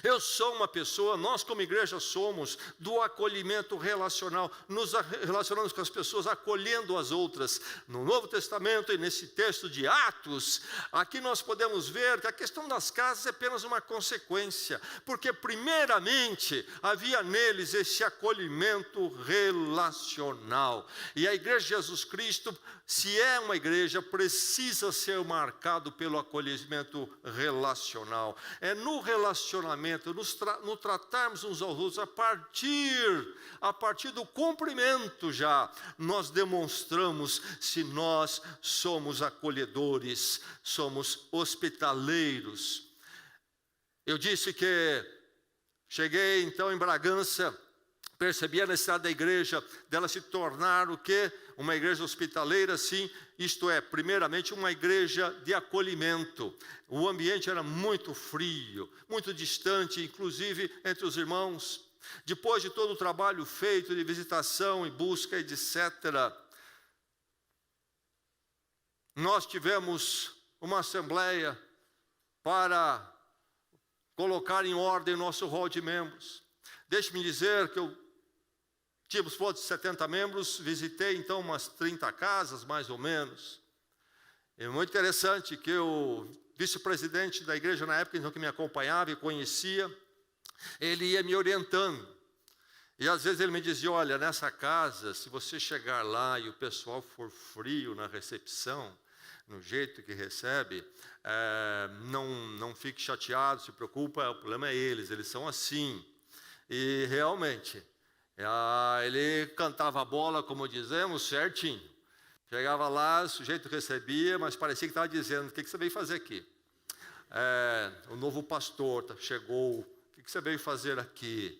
Eu sou uma pessoa, nós como igreja somos do acolhimento relacional, nos relacionamos com as pessoas, acolhendo as outras. No Novo Testamento e nesse texto de Atos, aqui nós podemos ver que a questão das casas é apenas uma consequência, porque primeiramente havia neles esse acolhimento relacional. E a igreja de Jesus Cristo, se é uma igreja, precisa ser marcado pelo acolhimento relacional. É no relacionamento, no tratarmos uns aos outros, a partir do cumprimento já, nós demonstramos se nós somos acolhedores, somos hospitaleiros. Eu disse que cheguei então em Bragança, percebi a necessidade da igreja, dela se tornar o quê? Uma igreja hospitaleira, sim, isto é, primeiramente uma igreja de acolhimento. O ambiente era muito frio, muito distante, inclusive entre os irmãos. Depois de todo o trabalho feito de visitação e busca, etc., nós tivemos uma assembleia para colocar em ordem o nosso rol de membros. Deixe-me dizer que tínhamos por volta de 70 membros, visitei então umas 30 casas, mais ou menos. É muito interessante que o vice-presidente da igreja na época, então, que me acompanhava e conhecia, ele ia me orientando. E às vezes ele me dizia, olha, nessa casa, se você chegar lá e o pessoal for frio na recepção, no jeito que recebe, não fique chateado, se preocupa, o problema é eles são assim. E realmente, ele cantava a bola, como dizemos, certinho. Chegava lá, o sujeito recebia, mas parecia que estava dizendo, o que você veio fazer aqui? O novo pastor chegou, o que você veio fazer aqui?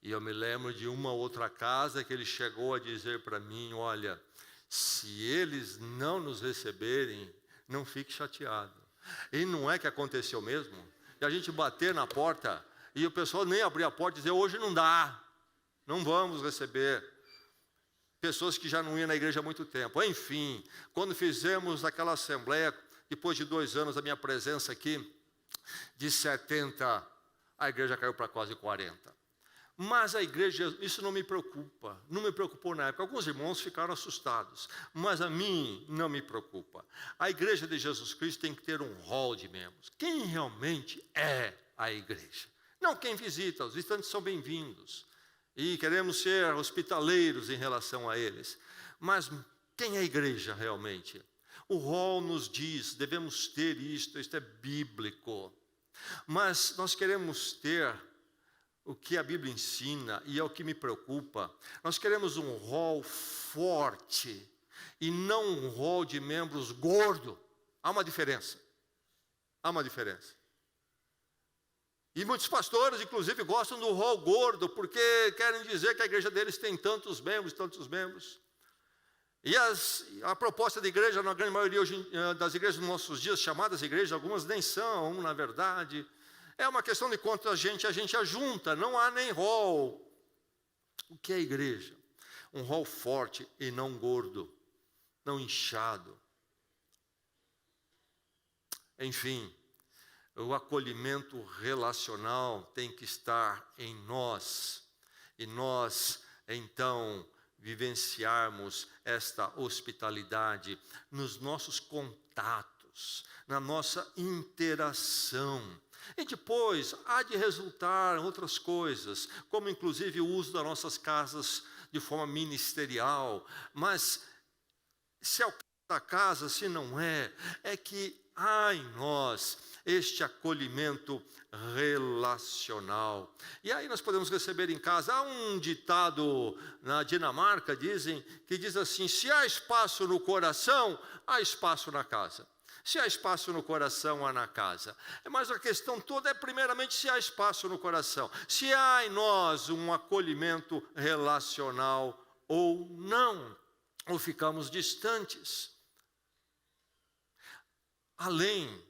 E eu me lembro de uma outra casa que ele chegou a dizer para mim, olha, se eles não nos receberem, não fique chateado. E não é que aconteceu mesmo? E a gente bater na porta, e o pessoal nem abrir a porta e dizer, hoje não dá, não vamos receber. Pessoas que já não iam na igreja há muito tempo. Enfim, quando fizemos aquela assembleia, depois de 2 anos da minha presença aqui, de 70, a igreja caiu para quase 40. Mas a igreja, isso não me preocupa, não me preocupou na época. Alguns irmãos ficaram assustados, mas a mim não me preocupa. A igreja de Jesus Cristo tem que ter um rol de membros. Quem realmente é a igreja? Não quem visita, os visitantes são bem-vindos. E queremos ser hospitaleiros em relação a eles. Mas quem é a igreja realmente? O rol nos diz, devemos ter isto é bíblico. Mas nós queremos ter o que a Bíblia ensina, e é o que me preocupa. Nós queremos um rol forte, e não um rol de membros gordo. Há uma diferença. Há uma diferença. E muitos pastores, inclusive, gostam do rol gordo, porque querem dizer que a igreja deles tem tantos membros, tantos membros. E a proposta da igreja, na grande maioria hoje, das igrejas dos nossos dias, chamadas igrejas, algumas nem são, na verdade. É uma questão de quanto a gente ajunta, não há nem rol. O que é a igreja? Um rol forte e não gordo, não inchado. Enfim, o acolhimento relacional tem que estar em nós. E nós, então, vivenciarmos esta hospitalidade nos nossos contatos, na nossa interação. E depois há de resultar outras coisas, como inclusive o uso das nossas casas de forma ministerial. Mas se é o caso da casa, se não é que há em nós este acolhimento relacional. E aí nós podemos receber em casa. Há um ditado na Dinamarca, que diz assim, se há espaço no coração, há espaço na casa. Se há espaço no coração, há na casa. Mas a questão toda é, primeiramente, se há espaço no coração. Se há em nós um acolhimento relacional ou não. Ou ficamos distantes. Além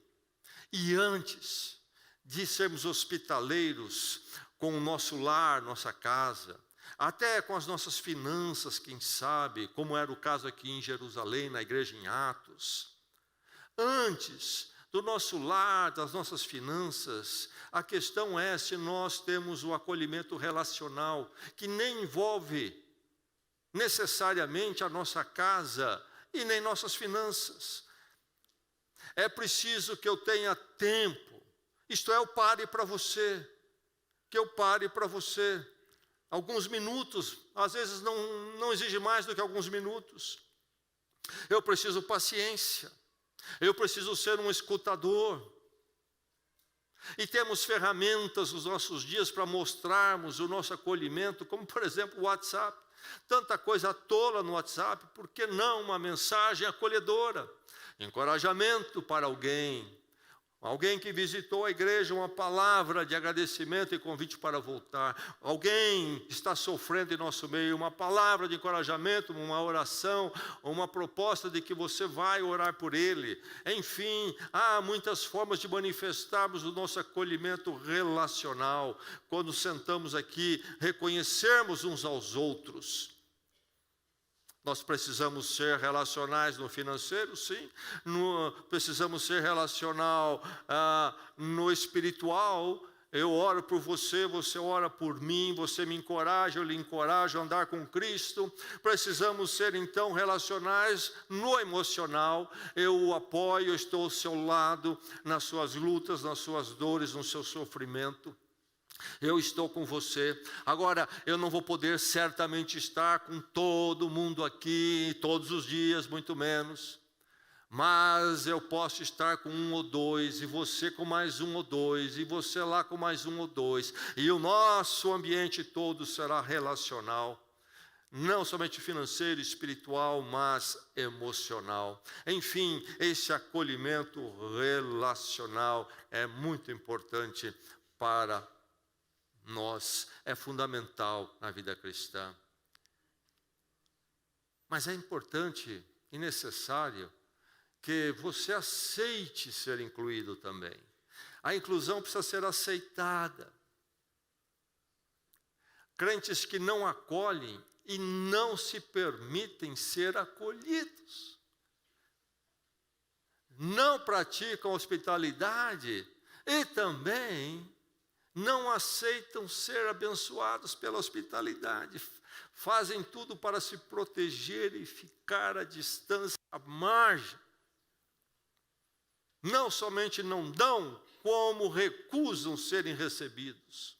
e antes de sermos hospitaleiros com o nosso lar, nossa casa, até com as nossas finanças, quem sabe, como era o caso aqui em Jerusalém, na igreja em Atos. Antes do nosso lar, das nossas finanças. A questão é se nós temos o acolhimento relacional, que nem envolve necessariamente a nossa casa e nem nossas finanças. É preciso que eu tenha tempo, isto é, eu pare para você, que eu pare para você. Alguns minutos, às vezes não exige mais do que alguns minutos. Eu preciso paciência, eu preciso ser um escutador. E temos ferramentas nos nossos dias para mostrarmos o nosso acolhimento, como por exemplo o WhatsApp. Tanta coisa tola no WhatsApp, por que não uma mensagem acolhedora? Encorajamento para alguém que visitou a igreja, uma palavra de agradecimento e convite para voltar. Alguém está sofrendo em nosso meio, uma palavra de encorajamento, uma oração, uma proposta de que você vai orar por ele. Enfim, há muitas formas de manifestarmos o nosso acolhimento relacional. Quando sentamos aqui, reconhecermos uns aos outros. Nós precisamos ser relacionais no financeiro, sim. Precisamos ser relacional no espiritual. Eu oro por você, você ora por mim, você me encoraja, eu lhe encorajo a andar com Cristo. Precisamos ser, então, relacionais no emocional. Eu o apoio, eu estou ao seu lado nas suas lutas, nas suas dores, no seu sofrimento. Eu estou com você. Agora, eu não vou poder certamente estar com todo mundo aqui, todos os dias, muito menos. Mas eu posso estar com um ou dois, e você com mais um ou dois, e você lá com mais um ou dois. E o nosso ambiente todo será relacional. Não somente financeiro, espiritual, mas emocional. Enfim, esse acolhimento relacional é muito importante para nós, é fundamental na vida cristã. Mas é importante e necessário que você aceite ser incluído também. A inclusão precisa ser aceitada. Crentes que não acolhem e não se permitem ser acolhidos, não praticam hospitalidade e também não aceitam ser abençoados pela hospitalidade, fazem tudo para se proteger e ficar à distância, à margem. Não somente não dão, como recusam serem recebidos.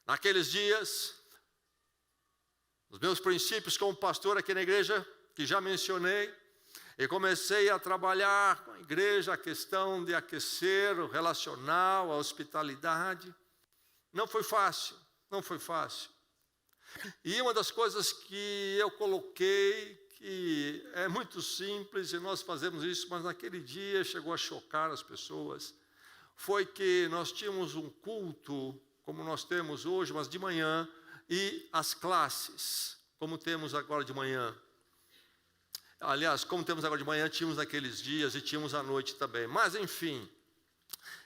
Naqueles dias, os meus princípios como pastor aqui na igreja, que já mencionei, e comecei a trabalhar com a igreja a questão de aquecer o relacional, a hospitalidade. Não foi fácil, não foi fácil. E uma das coisas que eu coloquei, que é muito simples, e nós fazemos isso, mas naquele dia chegou a chocar as pessoas, foi que nós tínhamos um culto, como nós temos hoje, mas de manhã, e as classes, como temos agora de manhã. Aliás, como temos agora de manhã, tínhamos naqueles dias e tínhamos à noite também. Mas, enfim,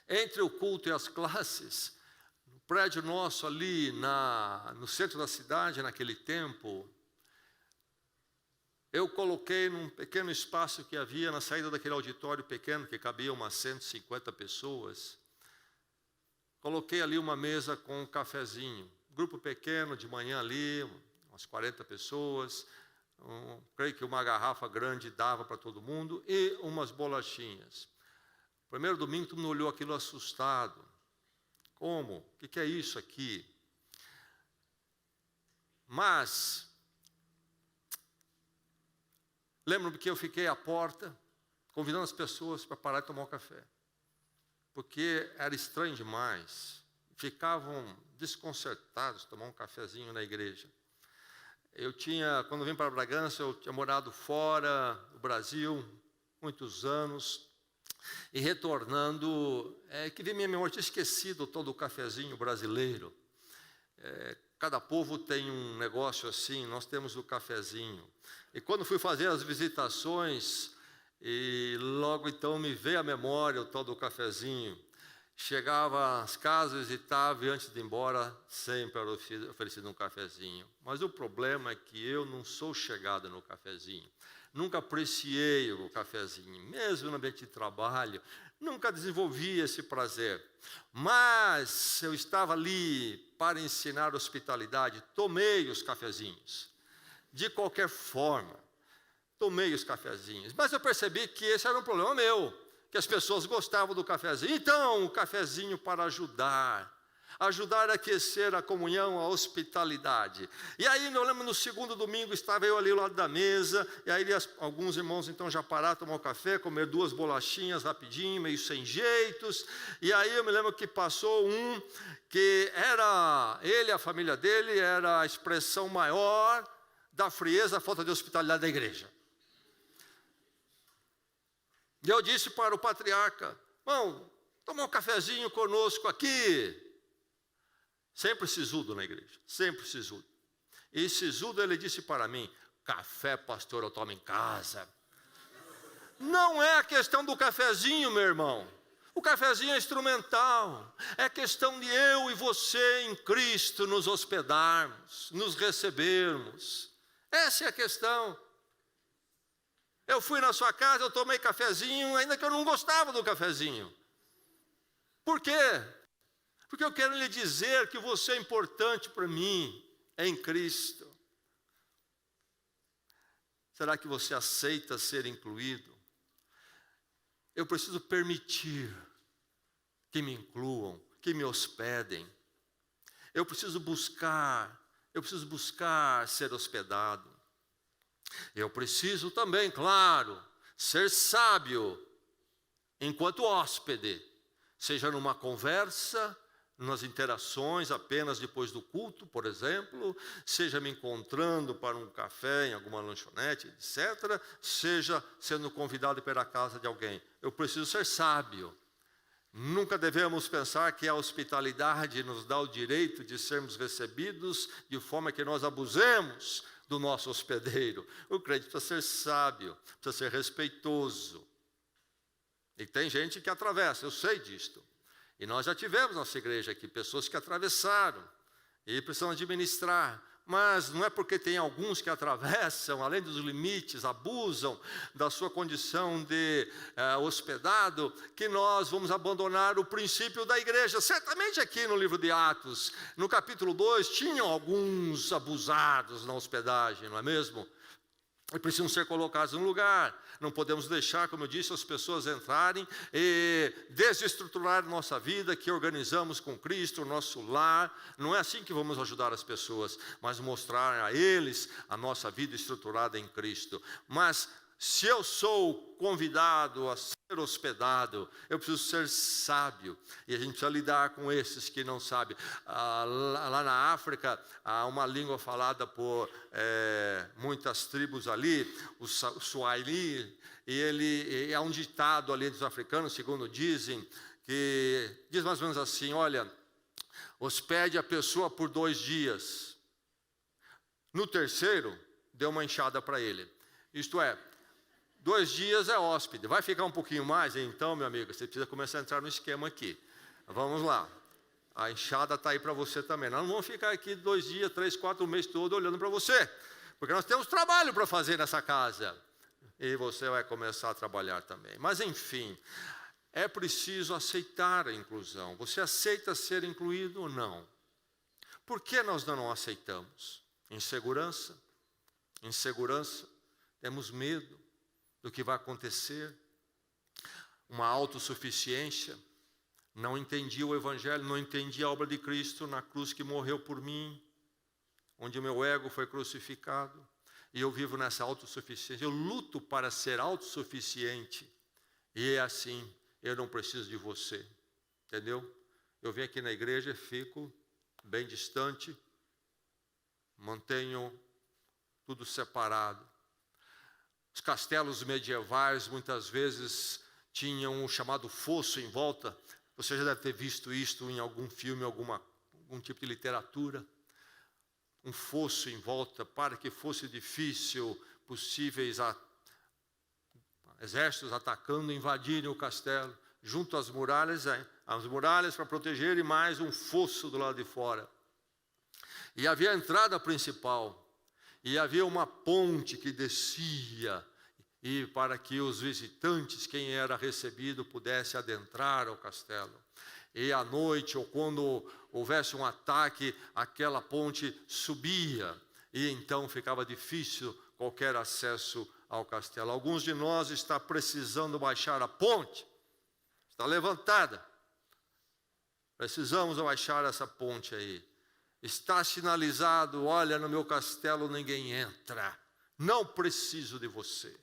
entre o culto e as classes, no prédio nosso ali no centro da cidade, naquele tempo, eu coloquei num pequeno espaço que havia na saída daquele auditório pequeno, que cabia umas 150 pessoas, coloquei ali uma mesa com um cafezinho. Grupo pequeno, de manhã ali, umas 40 pessoas. Creio que uma garrafa grande dava para todo mundo e umas bolachinhas. Primeiro domingo, todo mundo olhou aquilo assustado. Como? O que é isso aqui? Mas, lembro-me que eu fiquei à porta, convidando as pessoas para parar e tomar um café. Porque era estranho demais. Ficavam desconcertados tomar um cafezinho na igreja. Quando vim para Bragança, eu tinha morado fora do Brasil, muitos anos, e retornando, que vi minha memória, tinha esquecido todo o cafezinho brasileiro. Cada povo tem um negócio assim, nós temos o cafezinho. E quando fui fazer as visitações, e logo então me veio à memória o tal do cafezinho. chegava às casas, visitava e antes de ir embora sempre era oferecido um cafezinho. Mas o problema é que eu não sou chegado no cafezinho. Nunca apreciei o cafezinho, mesmo no ambiente de trabalho, nunca desenvolvi esse prazer. Mas eu estava ali para ensinar hospitalidade, tomei os cafezinhos. De qualquer forma, tomei os cafezinhos. Mas eu percebi que esse era um problema meu, que as pessoas gostavam do cafezinho. Então, o cafezinho para ajudar a aquecer a comunhão, a hospitalidade. E aí, eu lembro, no segundo domingo, estava eu ali ao lado da mesa, e aí alguns irmãos então já pararam, tomar um café, comer 2 bolachinhas rapidinho, meio sem jeitos, e aí eu me lembro que passou um, que era, ele, a família dele, era a expressão maior da frieza, a falta de hospitalidade da igreja. E eu disse para o patriarca: irmão, toma um cafezinho conosco aqui. Sempre sisudo na igreja, sempre sisudo. E sisudo ele disse para mim: café, pastor, eu tomo em casa. Não é a questão do cafezinho, meu irmão. O cafezinho é instrumental. É questão de eu e você em Cristo nos hospedarmos, nos recebermos. Essa é a questão. Eu fui na sua casa, eu tomei cafezinho, ainda que eu não gostava do cafezinho. Por quê? Porque eu quero lhe dizer que você é importante para mim, em Cristo. Será que você aceita ser incluído? Eu preciso permitir que me incluam, que me hospedem. Eu preciso buscar ser hospedado. Eu preciso também, claro, ser sábio enquanto hóspede, seja numa conversa, nas interações apenas depois do culto, por exemplo, seja me encontrando para um café em alguma lanchonete, etc., seja sendo convidado para ir à casa de alguém. Eu preciso ser sábio. Nunca devemos pensar que a hospitalidade nos dá o direito de sermos recebidos de forma que nós abusemos do nosso hospedeiro. O crente precisa ser sábio, precisa ser respeitoso. E tem gente que atravessa, eu sei disto. E nós já tivemos nossa igreja aqui, pessoas que atravessaram e precisam administrar. Mas não é porque tem alguns que atravessam, além dos limites, abusam da sua condição de hospedado, que nós vamos abandonar o princípio da igreja. Certamente aqui no livro de Atos, no capítulo 2, tinham alguns abusados na hospedagem, não é mesmo? E precisam ser colocados no lugar. Não podemos deixar, como eu disse, as pessoas entrarem e desestruturar nossa vida, que organizamos com Cristo, o nosso lar. Não é assim que vamos ajudar as pessoas, mas mostrar a eles a nossa vida estruturada em Cristo. Mas se eu sou convidado a ser hospedado, eu preciso ser sábio. E a gente precisa lidar com esses que não sabem. Lá na África, há uma língua falada por muitas tribos ali, o Swahili, e ele é um ditado ali dos africanos, segundo dizem, que diz mais ou menos assim: olha, hospede a pessoa por 2 dias. No terceiro, dê uma enxada para ele. Isto é, 2 dias é hóspede. Vai ficar um pouquinho mais? Então, meu amigo, você precisa começar a entrar no esquema aqui. Vamos lá. A enxada está aí para você também. Nós não vamos ficar aqui 2 dias, 3, 4, o mês todo olhando para você. Porque nós temos trabalho para fazer nessa casa. E você vai começar a trabalhar também. Mas, enfim, é preciso aceitar a inclusão. Você aceita ser incluído ou não? Por que nós não aceitamos? Insegurança. Temos medo do que vai acontecer, uma autossuficiência, não entendi o Evangelho, não entendi a obra de Cristo na cruz que morreu por mim, onde o meu ego foi crucificado, e eu vivo nessa autossuficiência, eu luto para ser autossuficiente, e é assim, eu não preciso de você, entendeu? Eu venho aqui na igreja, fico bem distante, mantenho tudo separado. Os castelos medievais muitas vezes tinham o chamado fosso em volta. Você já deve ter visto isto em algum filme, algum tipo de literatura. Um fosso em volta para que fosse difícil possíveis exércitos atacando, invadirem o castelo. junto às muralhas para proteger, e mais um fosso do lado de fora. E havia a entrada principal, e havia uma ponte que descia, e para que os visitantes, quem era recebido, pudesse adentrar ao castelo. E à noite, ou quando houvesse um ataque, aquela ponte subia, e então ficava difícil qualquer acesso ao castelo. Alguns de nós estão precisando baixar a ponte, está levantada. Precisamos baixar essa ponte aí. Está sinalizado, olha, no meu castelo ninguém entra, não preciso de você.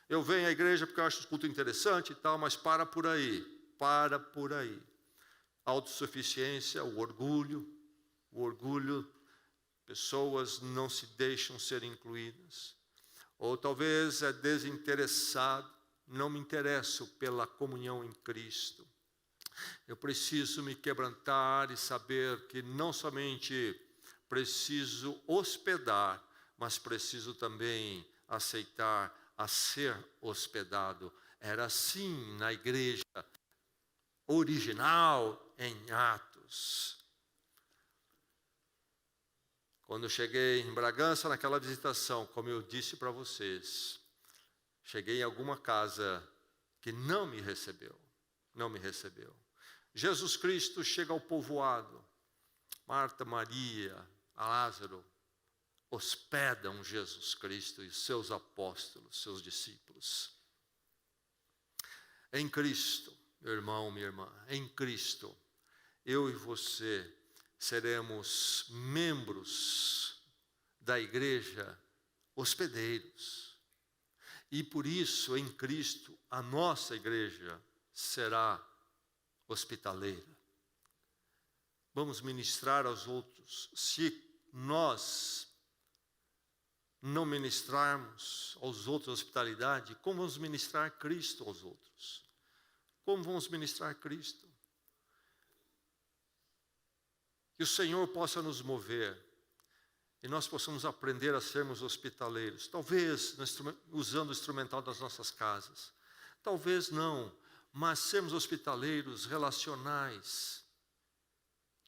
Eu venho à igreja porque eu acho o culto interessante e tal, mas para por aí. Autossuficiência, o orgulho, pessoas não se deixam ser incluídas. Ou talvez é desinteressado, não me interesso pela comunhão em Cristo. Eu preciso me quebrantar e saber que não somente preciso hospedar, mas preciso também aceitar a ser hospedado. Era assim na igreja original em Atos. Quando eu cheguei em Bragança, naquela visitação, como eu disse para vocês, cheguei em alguma casa que não me recebeu. Jesus Cristo chega ao povoado. Marta, Maria, Lázaro hospedam Jesus Cristo e seus apóstolos, seus discípulos. Em Cristo, meu irmão, minha irmã, em Cristo, eu e você seremos membros da igreja, hospedeiros. E por isso, em Cristo, a nossa igreja será hospitaleira. Vamos ministrar aos outros. Se nós não ministrarmos aos outros hospitalidade, como vamos ministrar Cristo aos outros? Como vamos ministrar Cristo? Que o Senhor possa nos mover e nós possamos aprender a sermos hospitaleiros. Talvez usando o instrumental das nossas casas. Talvez não, mas sermos hospitaleiros relacionais.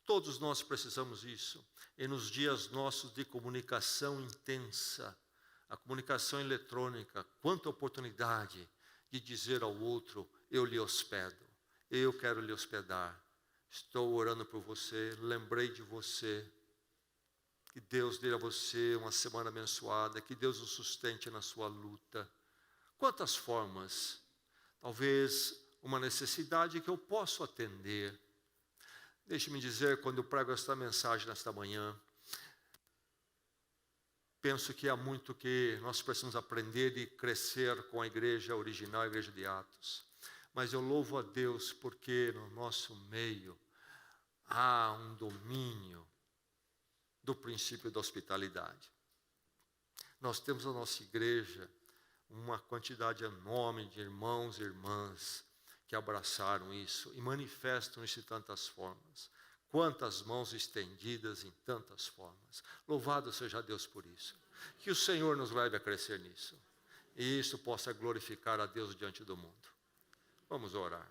Todos nós precisamos disso. E nos dias nossos de comunicação intensa, a comunicação eletrônica, quanta oportunidade de dizer ao outro, eu lhe hospedo, eu quero lhe hospedar, estou orando por você, lembrei de você, que Deus dê a você uma semana abençoada, que Deus o sustente na sua luta. Quantas formas, talvez uma necessidade que eu posso atender. Deixe-me dizer, quando eu prego esta mensagem nesta manhã, penso que há muito que nós precisamos aprender e crescer com a igreja original, a igreja de Atos. Mas eu louvo a Deus porque no nosso meio há um domínio do princípio da hospitalidade. Nós temos na nossa igreja uma quantidade enorme de irmãos e irmãs que abraçaram isso e manifestam isso de tantas formas. Quantas mãos estendidas em tantas formas. Louvado seja Deus por isso. Que o Senhor nos leve a crescer nisso. E isso possa glorificar a Deus diante do mundo. Vamos orar.